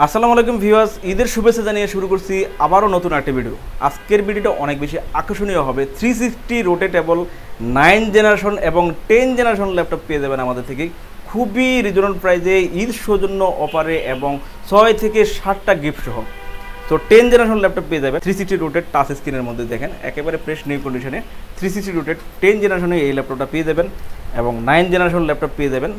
আসসালামু আলাইকুম ভিউয়ার্স, ঈদের শুভেচ্ছা জানিয়ে শুরু করছি আবারও নতুন একটা ভিডিও। আজকের ভিডিওটা অনেক বেশি আকর্ষণীয় হবে। 360 রোটেটেবল 9 জেনারেশন এবং 10 জেনারেশন ল্যাপটপ পেয়ে যাবেন আমাদের থেকে খুবই রিজনেবল প্রাইসে, ঈদ সৌজন্য অফারে এবং 6 থেকে 7টা গিফট সহ। তো 10 জেনারেশন ল্যাপটপ পেয়ে যাবেন 360 রোটেট টাচ স্ক্রিনের মধ্যে। দেখেন একেবারে ফ্রেশ নিউ কন্ডিশনে 360 রোটেট 10 জেনারেশনে এই ল্যাপটপটা পেয়ে যাবেন এবং 9 জেনারেশন ল্যাপটপ পেয়ে যাবেন।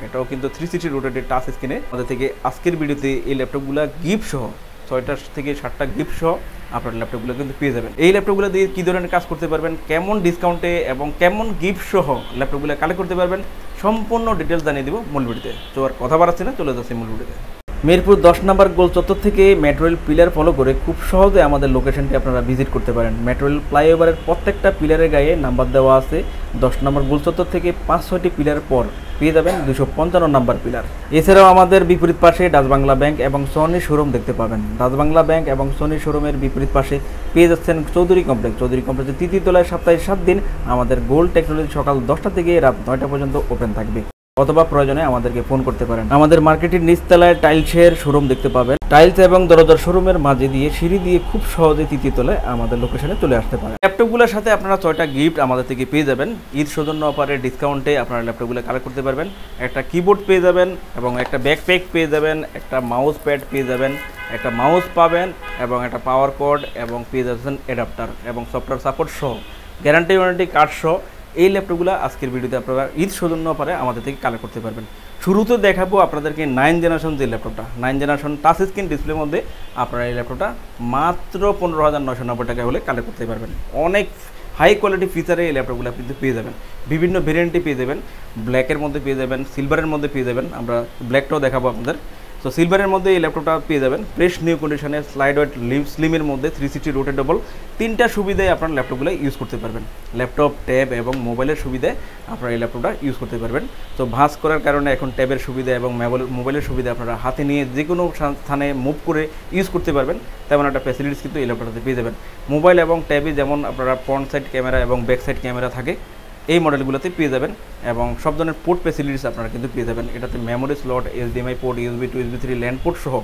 এটাও কিন্তু 360 রোটেটেড টাচ স্ক্রিনে আমাদের থেকে আজকের ভিডিওতে এই ল্যাপটপগুলো গিফট সহ 6টা থেকে 7টা গিফট সহ আপনার ল্যাপটপগুলো কিন্তু পেয়ে যাবেন। এই ল্যাপটপগুলো দিয়ে কী ধরনের কাজ করতে পারবেন, কেমন ডিসকাউন্টে এবং কেমন গিফট সহ ল্যাপটপগুলো কালেক্ট করতে পারবেন সম্পূর্ণ ডিটেলস জানিয়ে দিব মূল ভিডিওতে। তো আর কথা বাড়াচ্ছি না, চলে যাচ্ছি মূল ভিডিওতে। মিরপুর 10 নম্বর গোল চত্বর থেকে মেট্রো রেল পিলার ফলো করে খুব সহজে আমাদের লোকেশনটি আপনারা ভিজিট করতে পারেন। মেট্রো রেল ফ্লাইওভারের প্রত্যেকটা পিলারের গায়ে নাম্বার দেওয়া আছে। 10 নম্বর গোল চত্বর থেকে 5-6টি পিলার পর পেয়ে যাবেন 255 নম্বর পিলার। এছাড়াও আমাদের বিপরীত পাশে ডাচ বাংলা ব্যাংক এবং সনি শোরুম দেখতে পাবেন। ডাচ বাংলা ব্যাংক এবং সনি শোরুমের বিপরীত পাশে পেয়ে যাচ্ছেন চৌধুরী কমপ্লেক্স। চৌধুরী কমপ্লেক্সের তৃতীয় তলায় সপ্তাহে 7 দিন আমাদের গোল্ড টেকনোলজি সকাল 10টা থেকে রাত 9টা পর্যন্ত ওপেন থাকবে, অথবা প্রয়োজনে আমাদেরকে ফোন করতে পারেন। আমাদের মার্কেটের নিচতলায় টাইলসের শোরুম দেখতে পাবেন। টাইলস এবং দরজার শোরুমের মাঝে দিয়ে সিঁড়ি দিয়ে খুব সহজে তৃতীয় তলায় আমাদের লোকেশনে চলে আসতে পারেন। ল্যাপটপগুলোর সাথে আপনারা 6টা গিফট আমাদের থেকে পেয়ে যাবেন। ঈদ সৌজন্য অফারে ডিসকাউন্টে আপনারা ল্যাপটপগুলো কালেক্ট করতে পারবেন। একটা কিবোর্ড পেয়ে যাবেন এবং একটা ব্যাকপ্যাক পেয়ে যাবেন, একটা মাউস প্যাড পেয়ে যাবেন, একটা মাউস পাবেন এবং একটা পাওয়ার কর্ড এবং পেয়ে যাচ্ছেন অ্যাডাপ্টার এবং সফটওয়্যার সাপোর্ট সহ গ্যারান্টি ওয়ারেন্টি কার্ড সহ এই ল্যাপটপগুলো আজকের ভিডিওতে আপনারা ঈদ সৌজন্য অফারে আমাদের থেকে কালেক্ট করতে পারবেন। শুরুতে দেখাবো আপনাদেরকে 9 জেনারেশন যে ল্যাপটপটা, 9 জেনারেশন টাচ স্ক্রিন ডিসপ্লের মধ্যে আপনারা এই ল্যাপটপটা মাত্র 15,990 টাকা হলে কালেক্ট করতে পারবেন। অনেক হাই কোয়ালিটি ফিচারে এই ল্যাপটপগুলো কিন্তু পেয়ে যাবেন। বিভিন্ন ভেরিয়েন্টে পেয়ে যাবেন, ব্ল্যাকের মধ্যে পেয়ে যাবেন, সিলভারের মধ্যে পেয়ে যাবেন। আমরা ব্ল্যাকটাও দেখাবো আপনাদের। তো সিলভারের মধ্যে এই ল্যাপটপটা পেয়ে যাবেন ফ্রেশ নিউ কন্ডিশনে, স্লাইড ওয়েট স্লিমের মধ্যে 360 রোটেটেবল। 3টা সুবিধায় আপনার ল্যাপটপগুলো ইউজ করতে পারবেন। ল্যাপটপ, ট্যাব এবং মোবাইলের সুবিধায় আপনারা এই ল্যাপটপটা ইউজ করতে পারবেন। তো ভাঁজ করার কারণে এখন ট্যাবের সুবিধা এবং মোবাইলের সুবিধা আপনারা হাতে নিয়ে যে কোনো স্থানে মুভ করে ইউজ করতে পারবেন, তেমন একটা ফ্যাসিলিটিস কিন্তু এই ল্যাপটপটাতে পেয়ে যাবেন। মোবাইল এবং ট্যাবে যেমন আপনারা ফ্রন্ট সাইড ক্যামেরা এবং ব্যাক সাইড ক্যামেরা থাকে এই মডেলগুলোতে পেয়ে যাবেন এবং সব ধরনের পোর্ট ফ্যাসিলিটিস আপনারা কিন্তু পেয়ে যাবেন। এটাতে memory slot, HDMI port, USB 2, USB 3 land port সহ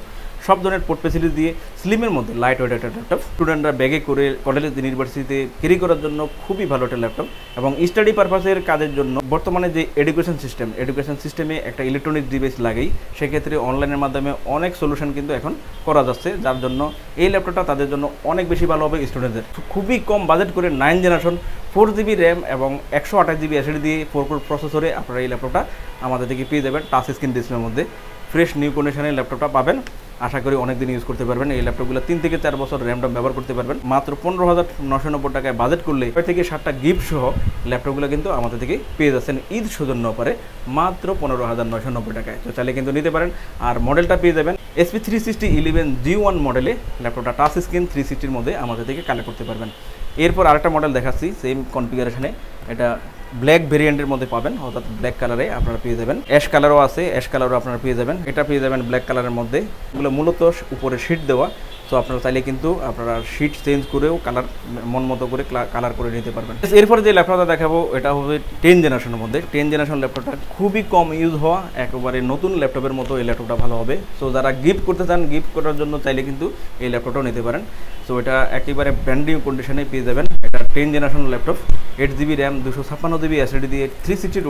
সব ধরনের পোর্ট ফ্যাসিলিটি দিয়ে স্লিমের মধ্যে লাইট ওয়েট একটা ল্যাপটপ। স্টুডেন্টরা ব্যাগে করে কলেজ ইউনিভার্সিটিতে ক্যারি করার জন্য খুবই ভালো একটা ল্যাপটপ এবং স্টাডি পারপাসের কাজের জন্য বর্তমানে যে এডুকেশন সিস্টেমে একটা ইলেকট্রনিক ডিভাইস লাগেই, সেক্ষেত্রে অনলাইনের মাধ্যমে অনেক সলিউশন কিন্তু এখন করা যাচ্ছে, যার জন্য এই ল্যাপটপটা তাদের জন্য অনেক বেশি ভালো হবে। স্টুডেন্টদের খুবই কম বাজেট করে 9 জেনারেশন 4GB র্যাম এবং 128GB SSD দিয়ে 4 কোর প্রসেসরে আপনারা এই ল্যাপটপটা আমাদের থেকে পেয়ে যাবেন। টাচ স্ক্রিন ডিসপ্লের মধ্যে ফ্রেশ নিউ কন্ডিশনের ল্যাপটপটা পাবেন। আশা করি অনেক দিন ইউজ করতে পারবেন। এই ল্যাপটপগুলো 3 থেকে 4 বছর র্যামটা ব্যবহার করতে পারবেন। মাত্র 15,990 টাকায় বাজেট করলে 6 থেকে 7টা গিফট সহ ল্যাপটপগুলো কিন্তু আমাদের থেকে পেয়ে যাচ্ছেন ঈদ সৌজন্য অফারে মাত্র 15,990 টাকায়। তো চাইলে কিন্তু নিতে পারেন। আর মডেলটা পেয়ে যাবেন SP36011G1 মডেলে। ল্যাপটপটা টাচ স্ক্রিন 360-র মধ্যে আমাদের থেকে কালেক্ট করতে পারবেন। এরপর আরেকটা মডেল দেখাচ্ছি সেম কনফিগারেশনে, এটা ব্ল্যাক ভেরিয়েন্টের মধ্যে পাবেন, অর্থাৎ ব্ল্যাক কালারে আপনারা পেয়ে যাবেন। অ্যাশ কালারও আছে, অ্যাশ কালারও আপনারা পেয়ে যাবেন। এটা পেয়ে যাবেন ব্ল্যাক কালারের মধ্যে। এগুলো মূলত উপরে শিট দেওয়া, তো আপনারা চাইলে কিন্তু আপনারা শিট চেঞ্জ করেও কালার মন মতো করে কালার করে নিতে পারবেন। এরপরে যে ল্যাপটপটা দেখাবো এটা হবে 10 জেনারেশনের মধ্যে। 10 জেনারেশন ল্যাপটপটা খুবই কম ইউজ হওয়া, একেবারে নতুন ল্যাপটপের মতো এই ল্যাপটপটা ভালো হবে। সো যারা গিফট করতে চান, গিফট করার জন্য চাইলে কিন্তু এই ল্যাপটপটাও নিতে পারেন। সো এটা একেবারে ব্র্যান্ড নিউ কন্ডিশনে পেয়ে যাবেন। এটা 10 generation laptop, 8GB RAM, 256GB SSD দিয়ে 360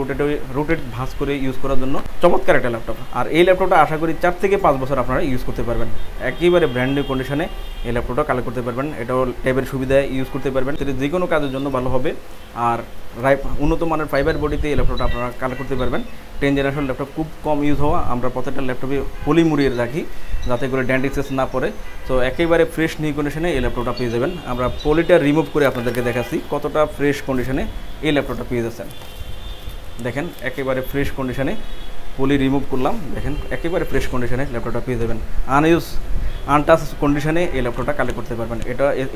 রোটেট ভাঁজ করে ইউজ করার জন্য চমৎকার একটা ল্যাপটপ। আর এই ল্যাপটপটা আশা করি 4 থেকে 5 বছর আপনারা ইউজ করতে পারবেন। একেবারে ব্র্যান্ড নিউ কন্ডিশনে এই ল্যাপটপটা কালেক্ট করতে পারবেন। এটাও ট্যাবের সুবিধায় ইউজ করতে পারবেন, যে কোনো কাজের জন্য ভালো হবে। আর উন্নত মানের ফাইবার বডিতে এই ল্যাপটপটা আপনারা কালেক্ট করতে পারবেন। 10 জেনারেশন ল্যাপটপ খুব কম ইউজ হওয়া, আমরা প্রত্যেকটা ল্যাপটপে পলি মুড়িয়ে রাখি যাতে করে ড্যান্ট এক্সেস না পড়ে। তো একেবারে ফ্রেশ নিউ কন্ডিশনে এই ল্যাপটপটা পেয়ে যাবেন। আমরা পলিটা রিমুভ করে আপনাদেরকে দেখাচ্ছি কতটা ফ্রেশ কন্ডিশনে এই ল্যাপটপটা পেয়ে যাচ্ছেন। দেখেন একেবারে ফ্রেশ কন্ডিশনে পলি রিমুভ করলাম, দেখেন একেবারে ফ্রেশ কন্ডিশনে ল্যাপটপটা পেয়ে যাবেন। আনটাচ কন্ডিশনে এই ল্যাপটপটা কালেক্ট করতে পারবেন।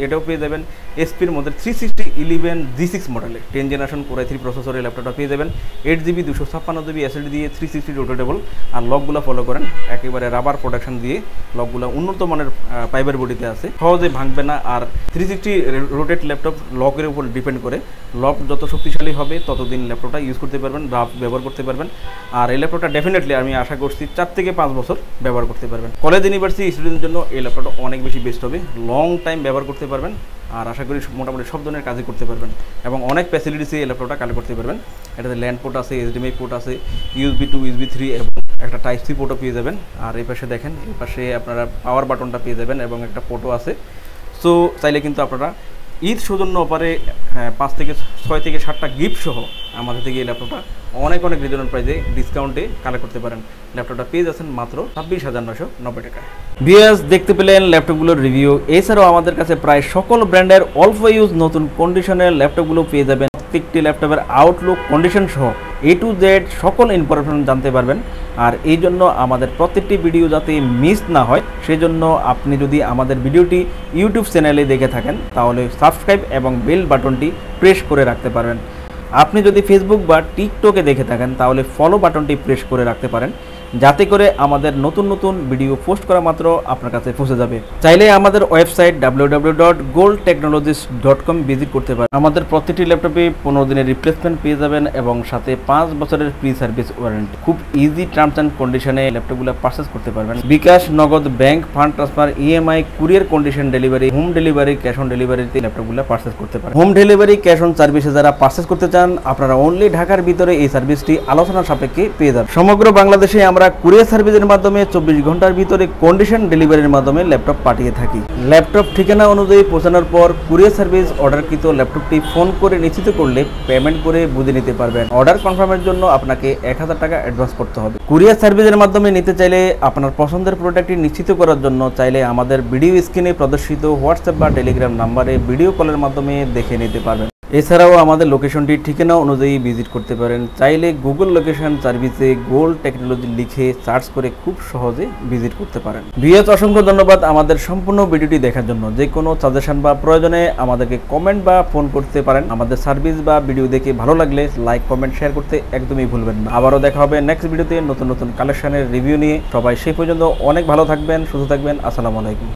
এটাও পেয়ে যাবেন এসপির মধ্যে 36011G6 মডেলে 10 জেনারেশন কোর i3 প্রসেসর এই ল্যাপটপটা পেয়ে যাবেন। 8GB 256GB SSD দিয়ে 360 রোটেটেবল, আর লকগুলো ফলো করেন একেবারে রাবার প্রোডাকশন দিয়ে, লকগুলো উন্নত মানের ফাইবার বডিতে আছে, সহজে ভাঙবে না। আর 360 রোটেট ল্যাপটপ লকের উপর ডিপেন্ড করে, লক যত শক্তিশালী হবে ততদিন ল্যাপটপটা ইউজ করতে পারবেন, রাফ ব্যবহার করতে পারবেন। আর এই ল্যাপটপটা ডেফিনেটলি আমি আশা করছি 4 থেকে 5 বছর ব্যবহার করতে পারবেন। কলেজ ইউনিভার্সিটি স্টুডেন্টের জন্য এই ল্যাপটপটা অনেক বেশি বেস্ট হবে, লং টাইম ব্যবহার করতে পারবেন, আর আশা করি মোটামুটি সব ধরনের কাজই করতে পারবেন এবং অনেক ফ্যাসিলিটিসে এই ল্যাপটপটা কালেক্ট করতে পারবেন। এটাতে ল্যান্ড পোর্ট আছে, HDMI পোর্ট আছে, USB 2 USB 3 এবং একটা Type-C পোর্টও পেয়ে যাবেন। আর এই পাশে দেখেন, এই পাশে আপনারা পাওয়ার বাটনটা পেয়ে যাবেন এবং একটা পোর্টও আছে। সো চাইলে কিন্তু আপনারা ঈদ সৌজন্য অফারে 5 থেকে 6 থেকে 7টা গিফট সহ আমাদের থেকে এই ল্যাপটপটা অনেক রিজনেবল প্রাইসে ডিসকাউন্টে কালেক্ট করতে পারেন। ল্যাপটপটা পেয়ে যাচ্ছেন মাত্র 26,990 টাকায়। ভিউয়ার্স, দেখতে পেলেন ল্যাপটপগুলোর রিভিউ। এছাড়াও আমাদের কাছে প্রায় সকল ব্র্যান্ডের অল্প ইউজ নতুন কন্ডিশনের ল্যাপটপগুলো পেয়ে যাবেন। প্রত্যেকটি ল্যাপটপের আউটলুক, কন্ডিশন সহ A to Z সকল ইনফরমেশন জানতে পারবেন। আর এই জন্য আমাদের প্রত্যেকটি ভিডিও যাতে মিস না হয়, সেজন্য আপনি যদি আমাদের ভিডিওটি ইউটিউব চ্যানেলে দেখে থাকেন তাহলে সাবস্ক্রাইব এবং বেল বাটনটি প্রেস করে রাখতে পারবেন। আপনি যদি ফেসবুক বা টিকটকে দেখে থাকেন তাহলে ফলো বাটনটি প্রেস করে রাখতে পারেন, যাতে করে আমাদের নতুন ভিডিও পোস্ট করা মাত্র আপনার কাছে পৌঁছে যাবে। চাইলে আমাদের ওয়েবসাইট www.goldtechnologies.com ভিজিট করতে পারেন। আমাদের প্রতিটি ল্যাপটপে 15 দিনের রিপ্লেসমেন্ট পেয়ে যাবেন এবং সাথে 5 বছরের ফ্রি সার্ভিস ওয়ারেন্টি। খুব ইজি টার্মস অ্যান্ড কন্ডিশনে ল্যাপটপগুলো পারচেস করতে পারবেন। বিকাশ, নগদ, bank, fund transfer, EMI, courier condition delivery, home delivery, cash on ডেলিভারিতে ল্যাপটপগুলো পারচেস করতে পারেন। হোম ডেলিভারি, ক্যাশ অন সার্ভিসে যারা পারচেস করতে চান আপনারা অনলি ঢাকার ভিতরে এই সার্ভিসটি আলোচনা সাপেক্ষে পেয়ে যাবেন। সমগ্র বাংলাদেশে আমরা কুরিয়ার সার্ভিসের মাধ্যমে 24 ঘন্টার ভিতরে কন্ডিশন ডেলিভারির মাধ্যমে ল্যাপটপ পাঠিয়ে থাকি। ল্যাপটপ ঠিকানা অনুযায়ী পৌঁছানোর পর কুরিয়ার সার্ভিস অর্ডারকৃত ল্যাপটপটি ফোন করে নিশ্চিত করলে পেমেন্ট করে বুঝে নিতে পারবেন। অর্ডার কনফার্মের জন্য আপনাকে 1000 টাকা অ্যাডভান্স করতে হবে। কুরিয়ার সার্ভিসের মাধ্যমে নিতে চাইলে আপনার পছন্দের প্রোডাক্টটি নিশ্চিত করার জন্য চাইলে আমাদের ভিডিও স্ক্রিনে প্রদর্শিত হোয়াটসঅ্যাপ বা টেলিগ্রাম নাম্বারে ভিডিও কলের মাধ্যমে দেখে নিতে পারবেন। এছাড়াও আমাদের লোকেশনটি ঠিকানা অনুযায়ী ভিজিট করতে পারেন। চাইলে গুগল লোকেশন সার্ভিসে গোল্ড টেকনোলজি লিখে সার্চ করে খুব সহজে ভিজিট করতে পারেন। ভিউয়ার্স, অসংখ্য ধন্যবাদ আমাদের সম্পূর্ণ ভিডিওটি দেখার জন্য। যে কোনো সাজেশন বা প্রয়োজনে আমাদেরকে কমেন্ট বা ফোন করতে পারেন। আমাদের সার্ভিস বা ভিডিও দেখে ভালো লাগলে লাইক, কমেন্ট, শেয়ার করতে একদমই ভুলবেন না। আবারও দেখা হবে নেক্সট ভিডিওতে নতুন কালেকশনের রিভিউ নিয়ে। সবাই সেই পর্যন্ত অনেক ভালো থাকবেন, সুস্থ থাকবেন। আসসালামু আলাইকুম।